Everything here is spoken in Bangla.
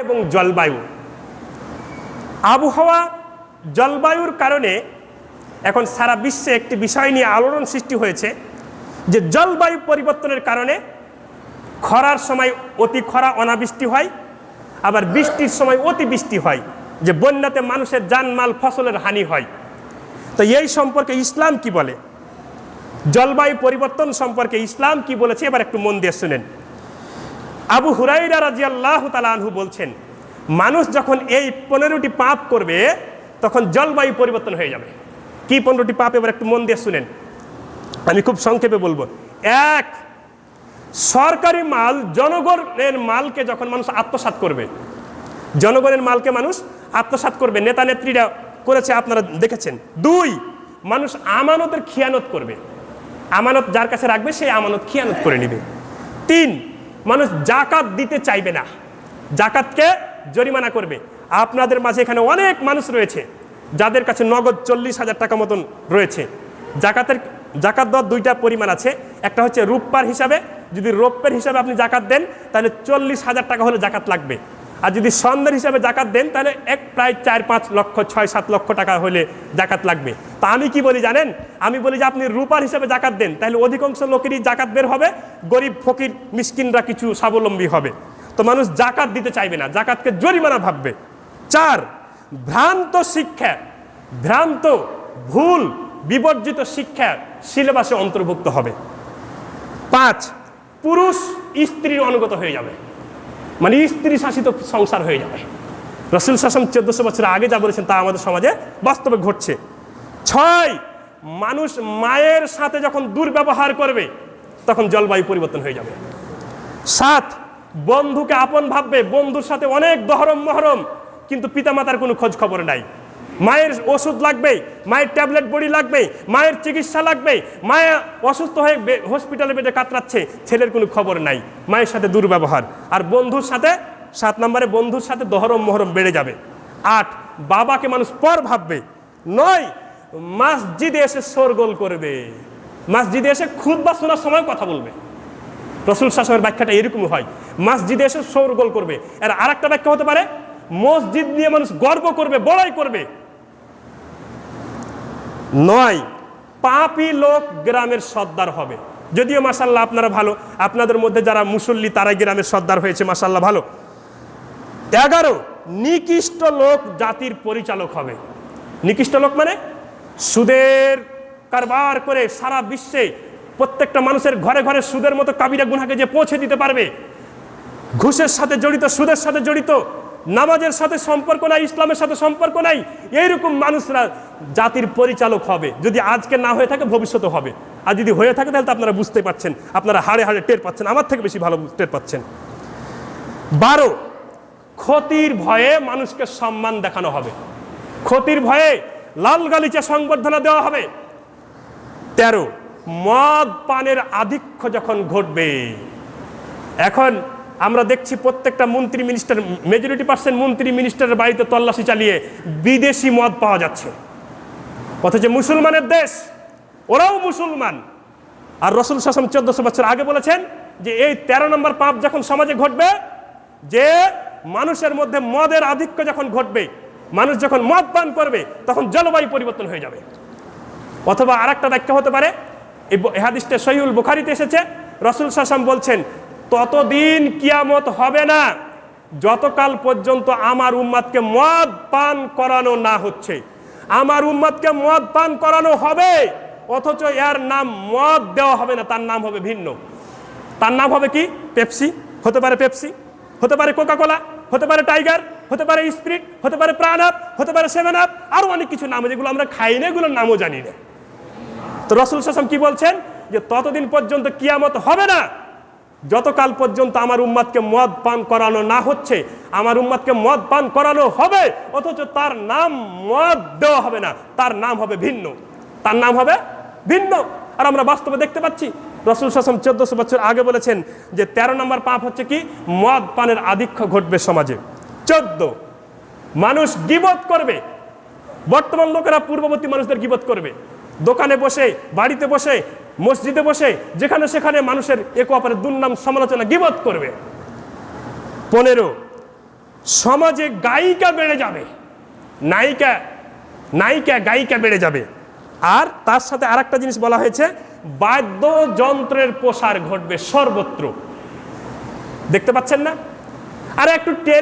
এবং জলবায়ু, আবহাওয়া জলবায়ুর কারণে এখন সারা বিশ্বে একটি বিষয় নিয়ে আলোড়ন সৃষ্টি হয়েছে যে জলবায়ু পরিবর্তনের কারণে খরার সময় অতি খরা অনাবৃষ্টি হয়, আবার বৃষ্টির সময় অতি বৃষ্টি হয়, যে বন্যাতে মানুষের জানমাল ফসলের হানি হয়। তো এই সম্পর্কে ইসলাম কি বলে, জলবায়ু পরিবর্তন সম্পর্কে ইসলাম কি বলেছে, এবার একটু মন দিয়ে শুনেন। আবু হুরায়রা রাদিয়াল্লাহু তাআলা আনহু বলছেন, মানুষ যখন এই 15টি পাপ করবে তখন জলবায়ু পরিবর্তন হয়ে যাবে। কি 15টি পাপ, এবার একটু মন দিয়ে শুনেন, আমি খুব সংক্ষেপে বলবো। এক, সরকারি মাল, জনগণের মালকে যখন মানুষ আত্মসাৎ করবে, জনগণের মালকে মানুষ আত্মসাৎ করবে, নেতা নেত্রীরা করেছে, আপনারা দেখেছেন। দুই, মানুষ আমানতের খিয়ানত করবে, আমানত যার কাছে রাখবে সেই আমানত খিয়ানত করে নেবে। তিন, মানুষ জাকাত দিতে চাইবে না, জাকাতকে জরিমানা করবে। আপনাদের মাঝে এখানে অনেক মানুষ রয়েছে যাদের কাছে নগদ 40,000 টাকা মতন রয়েছে। জাকাত দেওয়ার দুইটা পরিমাণ আছে, একটা হচ্ছে রূপার হিসাবে, যদি রৌপ্যের হিসাবে আপনি জাকাত দেন তাহলে 40,000 টাকা হলে জাকাত লাগবে, আর যদি স্বর্ণের হিসাবে জাকাত দেন তাহলে প্রায় 4-5 লক্ষ 6-7 লক্ষ টাকা হলে জাকাত লাগবে। তা আমি কি বলি জানেন, আমি বলি যে আপনি রূপার হিসাবে জাকাত দেন, তাহলে অধিকাংশ লোকেরই জাকাত বের হবে, গরিব ফকির মিসকিনরা কিছু স্বাবলম্বী হবে। তো মানুষ জাকাত দিতে চাইবে না, জাকাতকে জরিমানা ভাববে। চার, ভ্রান্ত শিক্ষা, ভ্রান্ত ভুল বিবর্জিত শিক্ষা সিলেবাসে অন্তর্ভুক্ত হবে। পাঁচ, পুরুষ স্ত্রীর অনুগত হয়ে যাবে, মানে স্ত্রী শাসিত সংসার হয়ে যাবে। রাসূল সাল্লাল্লাহু আলাইহি ওয়াসাল্লাম 1400 বছর আগে যা বলেছেন তা আমাদের সমাজে বাস্তবে ঘটছে। ছয়, মানুষ মায়ের সাথে যখন দুর্ব্যবহার করবে তখন জলবায়ু পরিবর্তন হয়ে যাবে। সাত, বন্ধুকে আপন ভাববে, বন্ধুর সাথে অনেক দহরম মহরম, কিন্তু পিতামাতার কোনো খোঁজ খবর নাই। মায়ের ওষুধ লাগবে, মায়ের ট্যাবলেট বড়ি লাগবে, মায়ের চিকিৎসা লাগবে, মায়ের অসুস্থ হয়ে হসপিটালে বেডে কাতরাচ্ছে, ছেলের কোনো খবর নাই, মায়ের সাথে দুর্ব্যবহার। আর বন্ধুর সাথে, 7 নম্বরে বন্ধুর সাথে দহরম মহরম বেড়ে যাবে। 8, বাবাকে মানুষ পর ভাববে। 9, মসজিদে এসে শোরগোল করবে, মসজিদে এসে খুতবা শোনার সময় কথা বলবে। রাসূল সাল্লাল্লাহু আলাইহি ওয়াসাল্লামের ব্যাখ্যাটা এরকম হয়, মসজিদে এসে শোরগোল করবে। আর আরেকটা ব্যাখ্যা হতে পারে, মসজিদ নিয়ে মানুষ গর্ব করবে, বড়াই করবে। 9, পাপী লোক গ্রামের সর্দার হবে। যদিও মাশাআল্লাহ আপনারা ভালো, আপনাদের মধ্যে যারা মুসল্লি তারাই গ্রামের সর্দার হয়েছে, মাশাআল্লাহ ভালো। 11, নিকৃষ্ট লোক জাতির পরিচালক হবে। নিকৃষ্ট লোক মানে সুদের কারবার করে সারা বিশ্বে প্রত্যেকটা মানুষের ঘরে ঘরে সুদের মতো কাবিরা গুনাহকে যে পৌঁছে দিতে পারবে, ঘুষের সাথে জড়িত, সুদের সাথে জড়িত, নামাজের সাথে সম্পর্ক নাই, ইসলামের সাথে সম্পর্ক নাই, এইরকম মানুষরা জাতির পরিচালক হবে। যদি আজকে না হয়ে থাকে ভবিষ্যতে হবে, আর যদি হয়ে থাকে তাহলে তো আপনারা বুঝতে পারছেন, আপনারা হাড়ে হাড়ে টের পাচ্ছেন, আমার থেকে বেশি ভালো টের পাচ্ছেন। 12, ক্ষতির ভয়ে মানুষকে সম্মান দেখানো হবে, ক্ষতির ভয়ে লাল গালিচা সংবর্ধনা দেওয়া হবে। 13, মদ পানের আধিক্য যখন ঘটবে, এখন আমরা দেখছি প্রত্যেকটা মন্ত্রী মিনিস্টার, মেজরিটি পার্সেন্ট মন্ত্রী মিনিস্টারের বাড়িতে তল্লাশি চালিয়ে বিদেশি মদ পাওয়া যাচ্ছে, অথচ মুসলমানের দেশ, ওরাও মুসলমান। আর রাসূল সাল্লাল্লাহু আলাইহি ওয়াসাল্লাম 1400 বছর আগে বলেছেন যে এই 13 নম্বর পাপ যখন সমাজে ঘটবে, যে মানুষের মধ্যে মদের আধিক্য যখন ঘটবে, মানুষ যখন মদ পান করবে তখন জলবায়ু পরিবর্তন হয়ে যাবে। অথবা আরেকটা ব্যাখ্যা হতে পারে, এই হাদিসটা সহিহুল বুখারীতে এসেছে, রাসূল সাল্লাল্লাহু আলাইহি ওয়াসাল্লাম বলছেন, ততদিন কিয়ামত হবে না যতকাল পর্যন্ত আমার উম্মতকে মদ পান করানো না হচ্ছে। আমার উম্মতকে মদ পান করানো হবে, অথচ এর নাম মদ দেওয়া হবে না, তার নাম হবে ভিন্ন। তার নাম হবে কি? পেপসি হতে পারে, পেপসি হতে পারে, কোকা কোলা হতে পারে, টাইগার হতে পারে, স্প্রিট হতে পারে, প্রাণ আপ হতে পারে, 7 আপ, আরো অনেক কিছু নাম, যেগুলো আমরা খাই না, এগুলোর নামও জানি না। তো রাসূল সাল্লাল্লাহু আলাইহি ওয়াসাল্লাম কি বলছেন, যে ততদিন পর্যন্ত কিয়ামত হবে না যতকাল পর্যন্ত আমার উম্মতকে মদ পান করানো না হচ্ছে। আমার উম্মতকে মদ পান করানো হবে, অথচ তার নাম মদ দেওয়া হবে না, তার নাম হবে ভিন্ন, তার নাম হবে ভিন্ন। আর আমরা বাস্তবে দেখতে পাচ্ছি, রাসূল সাল্লাল্লাহু আলাইহি ওয়াসাল্লাম 1400 বছর আগে বলেছেন যে 13 নম্বর পাপ হচ্ছে কি? মদ পানের আধিক্য ঘটবে সমাজে। 14, মানুষ গীবত করবে। বর্তমান লোকেরা পূর্ববর্তী মানুষদের গীবত করবে, দোকানে বসে, বাড়িতে বসে, মসজিদে বসে, যেখানে সেখানে মানুষের একে অপরের দুর্নাম সমালোচনা গীবত করবে। 15, সমাজে গায়িকা বেড়ে যাবে, নায়িকা নায়িকা গায়িকা বেড়ে যাবে। আর তার সাথে আরেকটা জিনিস বলা হয়েছে, বাদ্যযন্ত্রের প্রসার ঘটবে সর্বত্র। দেখতে পাচ্ছেন না? আর একটু